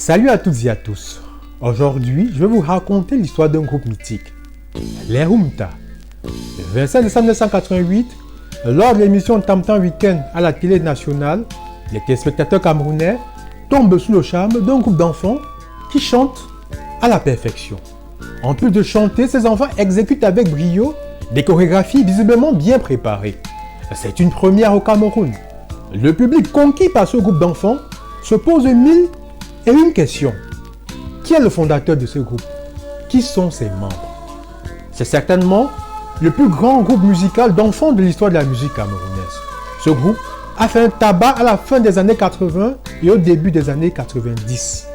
Salut à toutes et à tous. Aujourd'hui, je vais vous raconter l'histoire d'un groupe mythique, les Rumta. Le 25 décembre 1988, lors de l'émission Tam Tam Week-end à la télé nationale, les téléspectateurs camerounais tombent sous le charme d'un groupe d'enfants qui chantent à la perfection. En plus de chanter, ces enfants exécutent avec brio des chorégraphies visiblement bien préparées. C'est une première au Cameroun. Le public conquis par ce groupe d'enfants se pose mille et une question. Qui est le fondateur de ce groupe? Qui sont ses membres? C'est certainement le plus grand groupe musical d'enfants de l'histoire de la musique camerounaise. Ce groupe a fait un tabac à la fin des années 80 et au début des années 90.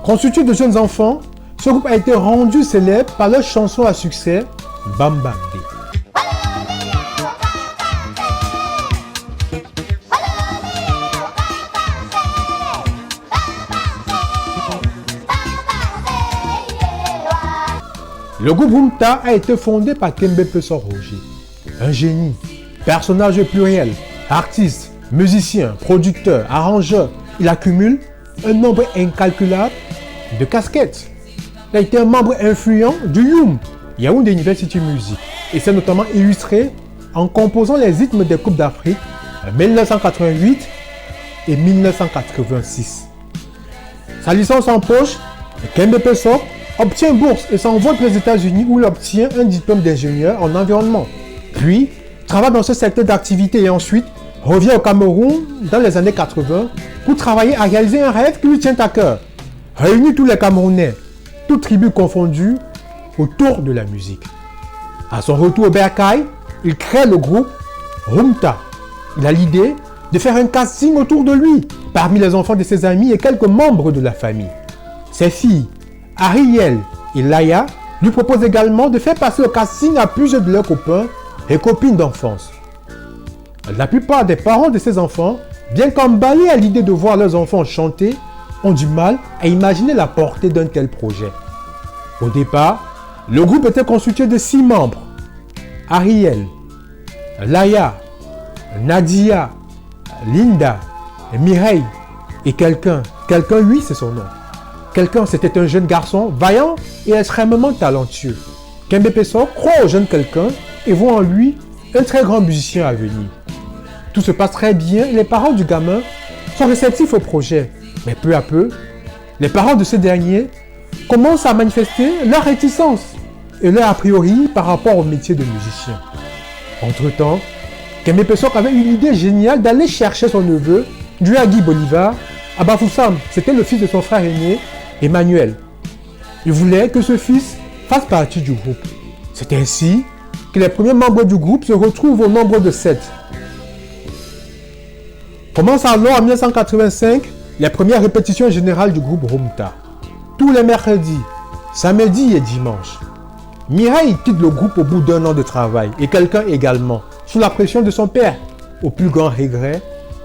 Constitué de jeunes enfants, ce groupe a été rendu célèbre par leur chanson à succès Bam Bam Bé. Le groupe Rumta a été fondé par Kembe Pesor Roger, un génie, personnage pluriel, artiste, musicien, producteur, arrangeur. Il accumule un nombre incalculable de casquettes. Il a été un membre influent du YUM, Yaoundé University Music, et s'est notamment illustré en composant les rythmes des Coupes d'Afrique en 1988 et 1986. Sa licence en poche, Kembe Pesor obtient bourse et s'envole aux États-Unis où il obtient un diplôme d'ingénieur en environnement. Puis, travaille dans ce secteur d'activité et ensuite revient au Cameroun dans les années 80 pour travailler à réaliser un rêve qui lui tient à cœur. Réunir tous les Camerounais, toutes tribus confondues, autour de la musique. À son retour au Bercail, il crée le groupe Rumta. Il a l'idée de faire un casting autour de lui, parmi les enfants de ses amis et quelques membres de la famille. Ses filles, Ariel et Laya, lui proposent également de faire passer au casting à plusieurs de leurs copains et copines d'enfance. La plupart des parents de ces enfants, bien qu'emballés à l'idée de voir leurs enfants chanter, ont du mal à imaginer la portée d'un tel projet. Au départ, le groupe était constitué de 6 membres. Ariel, Laya, Nadia, Linda, Mireille et quelqu'un, oui, c'est son nom. Quelqu'un, c'était un jeune garçon vaillant et extrêmement talentueux. Kembe Pesor croit au jeune quelqu'un et voit en lui un très grand musicien à venir. Tout se passe très bien et les parents du gamin sont réceptifs au projet. Mais peu à peu, les parents de ce dernier commencent à manifester leur réticence et leur a priori par rapport au métier de musicien. Entre-temps, Kembe Pesor avait une idée géniale d'aller chercher son neveu, Duagui Bolivar, à Bafoussam. C'était le fils de son frère aîné, Emmanuel. Il voulait que ce fils fasse partie du groupe. C'est ainsi que les premiers membres du groupe se retrouvent au nombre de 7. Commence alors en 1985 les premières répétitions générales du groupe Rumta. Tous les mercredis, samedis et dimanches. Mireille quitte le groupe au bout d'un an de travail et quelqu'un également, sous la pression de son père, au plus grand regret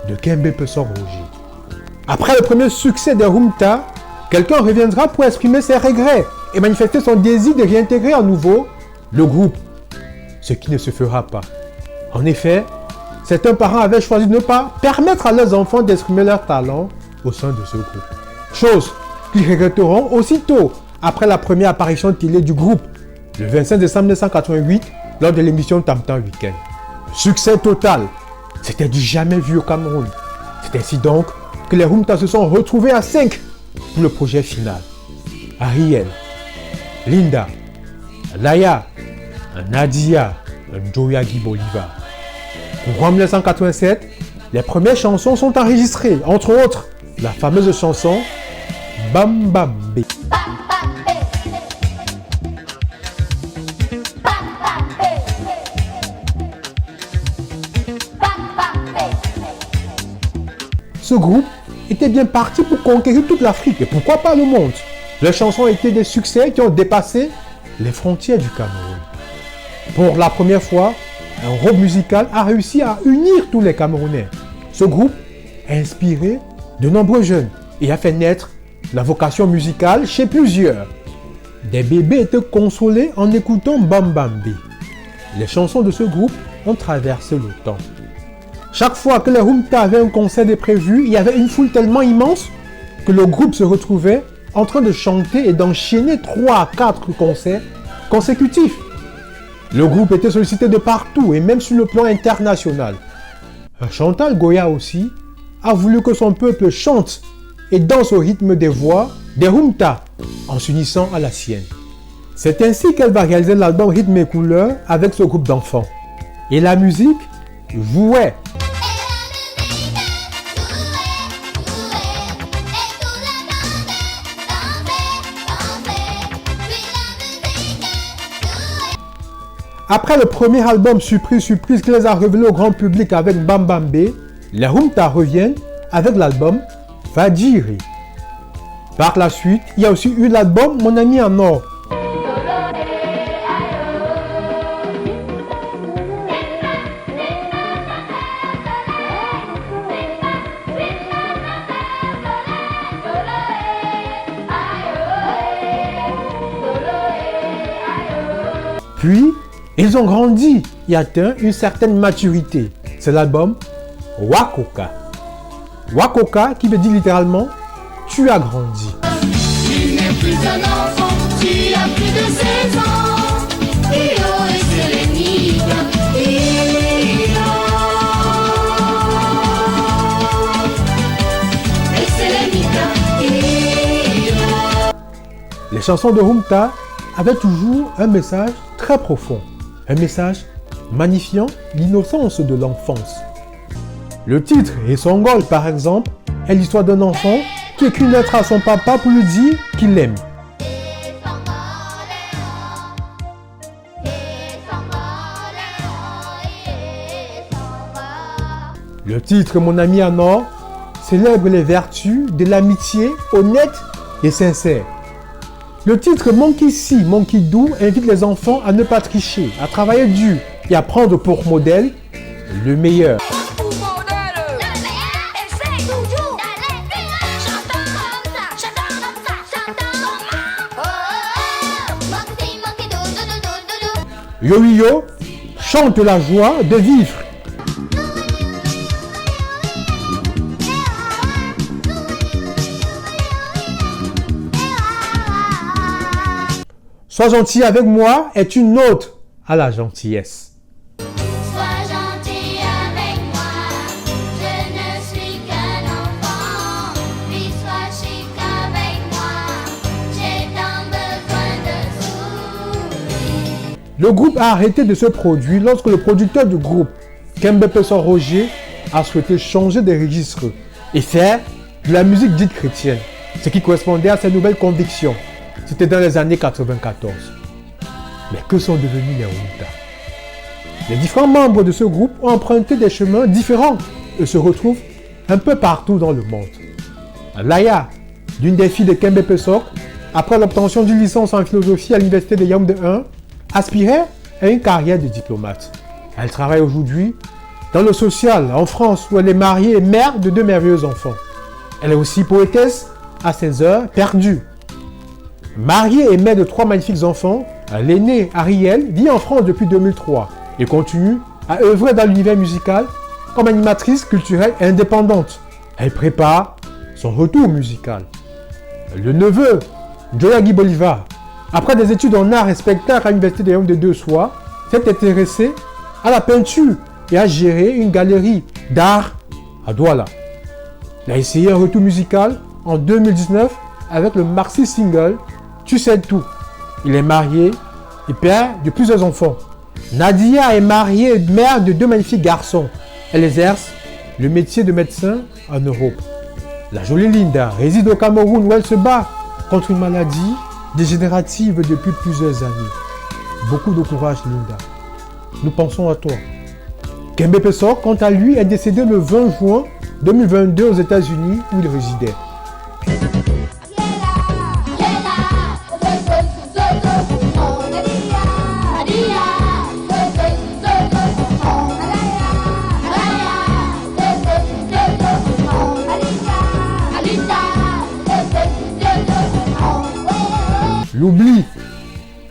de Kembe Pesor Roger. Après le premier succès de Rumta, quelqu'un reviendra pour exprimer ses regrets et manifester son désir de réintégrer à nouveau le groupe, ce qui ne se fera pas. En effet, certains parents avaient choisi de ne pas permettre à leurs enfants d'exprimer leur talent au sein de ce groupe. Chose qu'ils regretteront aussitôt après la première apparition télé du groupe, le 25 décembre 1988, lors de l'émission Tam Tam Week-end. Succès total, c'était du jamais vu au Cameroun. C'est ainsi donc que les Rumta se sont retrouvés à 5 pour le projet final. Ariel, Linda, Laya, Nadia, Duagui Bolivar. Courant 1987, les premières chansons sont enregistrées, entre autres la fameuse chanson Bam Bam Bé. Ce groupe était bien parti pour conquérir toute l'Afrique et pourquoi pas le monde. Leurs chansons étaient des succès qui ont dépassé les frontières du Cameroun. Pour la première fois, un groupe musical a réussi à unir tous les Camerounais. Ce groupe a inspiré de nombreux jeunes et a fait naître la vocation musicale chez plusieurs. Des bébés étaient consolés en écoutant Bam Bam Bé. Les chansons de ce groupe ont traversé le temps. Chaque fois que les Rumta avaient un concert de prévu, il y avait une foule tellement immense que le groupe se retrouvait en train de chanter et d'enchaîner 3 à 4 concerts consécutifs. Le groupe était sollicité de partout et même sur le plan international. Chantal Goya aussi a voulu que son peuple chante et danse au rythme des voix des Rumta en s'unissant à la sienne. C'est ainsi qu'elle va réaliser l'album Rythme et Couleurs avec ce groupe d'enfants. Et la musique jouait. Après le premier album Surprise Surprise qui les a révélés au grand public avec Bam Bam B, les Rumta reviennent avec l'album Fadjiri. Par la suite, il y a aussi eu l'album Mon ami en or. Puis, ils ont grandi et atteint une certaine maturité. C'est l'album Wakoka. Wakoka qui veut dire littéralement « Tu as grandi ». Tu n'es plus un enfant, tu as plus de 16 ans. Io et Sélénica, Io et Sélénica, Io. Les chansons de Rumta avaient toujours un message très profond. Un message magnifiant l'innocence de l'enfance. Le titre et son goal, par exemple, est l'histoire d'un enfant qui écrit une lettre à son papa pour lui dire qu'il l'aime. Le titre Mon ami en or célèbre les vertus de l'amitié honnête et sincère. Le titre Monkey See, Monkey Do invite les enfants à ne pas tricher, à travailler dur et à prendre pour modèle le meilleur. Yo-Yo chante la joie de vivre. Sois gentil avec moi est une ode à la gentillesse. Sois gentil avec moi, je ne suis qu'un enfant. Puis sois chic avec moi, j'ai tant besoin de sourire. Le groupe a arrêté de se produire lorsque le producteur du groupe, Kembe Pesor Roger, a souhaité changer de registre et faire de la musique dite chrétienne, ce qui correspondait à ses nouvelles convictions. C'était dans les années 94. Mais que sont devenus les Rumta? Les différents membres de ce groupe ont emprunté des chemins différents et se retrouvent un peu partout dans le monde. Laya, l'une des filles de Kembe Pesor, après l'obtention d'une licence en philosophie à l'université de Yaoundé 1, aspirait à une carrière de diplomate. Elle travaille aujourd'hui dans le social en France où elle est mariée et mère de 2 merveilleux enfants. Elle est aussi poétesse à ses heures perdues. Mariée et mère de 3 magnifiques enfants, l'aînée Ariel vit en France depuis 2003 et continue à œuvrer dans l'univers musical comme animatrice culturelle indépendante. Elle prépare son retour musical. Le neveu, Joyagui Bolivar, après des études en art et spectacle à l'université de Yaoundé 2 Soir, s'est intéressé à la peinture et a géré une galerie d'art à Douala. Il a essayé un retour musical en 2019 avec le maxi single Tu sais tout. Il est marié et père de plusieurs enfants. Nadia est mariée et mère de 2 magnifiques garçons. Elle exerce le métier de médecin en Europe. La jolie Linda réside au Cameroun où elle se bat contre une maladie dégénérative depuis plusieurs années. Beaucoup de courage, Linda. Nous pensons à toi. Kembe Pesor, quant à lui, est décédé le 20 juin 2022 aux États-Unis où il résidait. L'oubli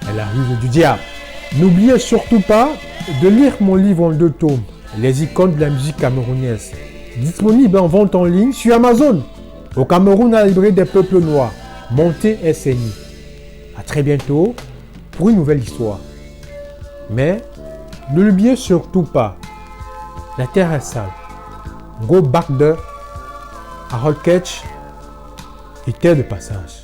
est la ruse du diable. N'oubliez surtout pas de lire mon livre en 2 tomes, Les icônes de la musique camerounaise, disponible en vente en ligne sur Amazon. Au Cameroun, à la librairie des peuples noirs, Monté et Seni. À très bientôt pour une nouvelle histoire. Mais ne l'oubliez surtout pas, la terre est sale. Go back de Harold Ketch était de passage.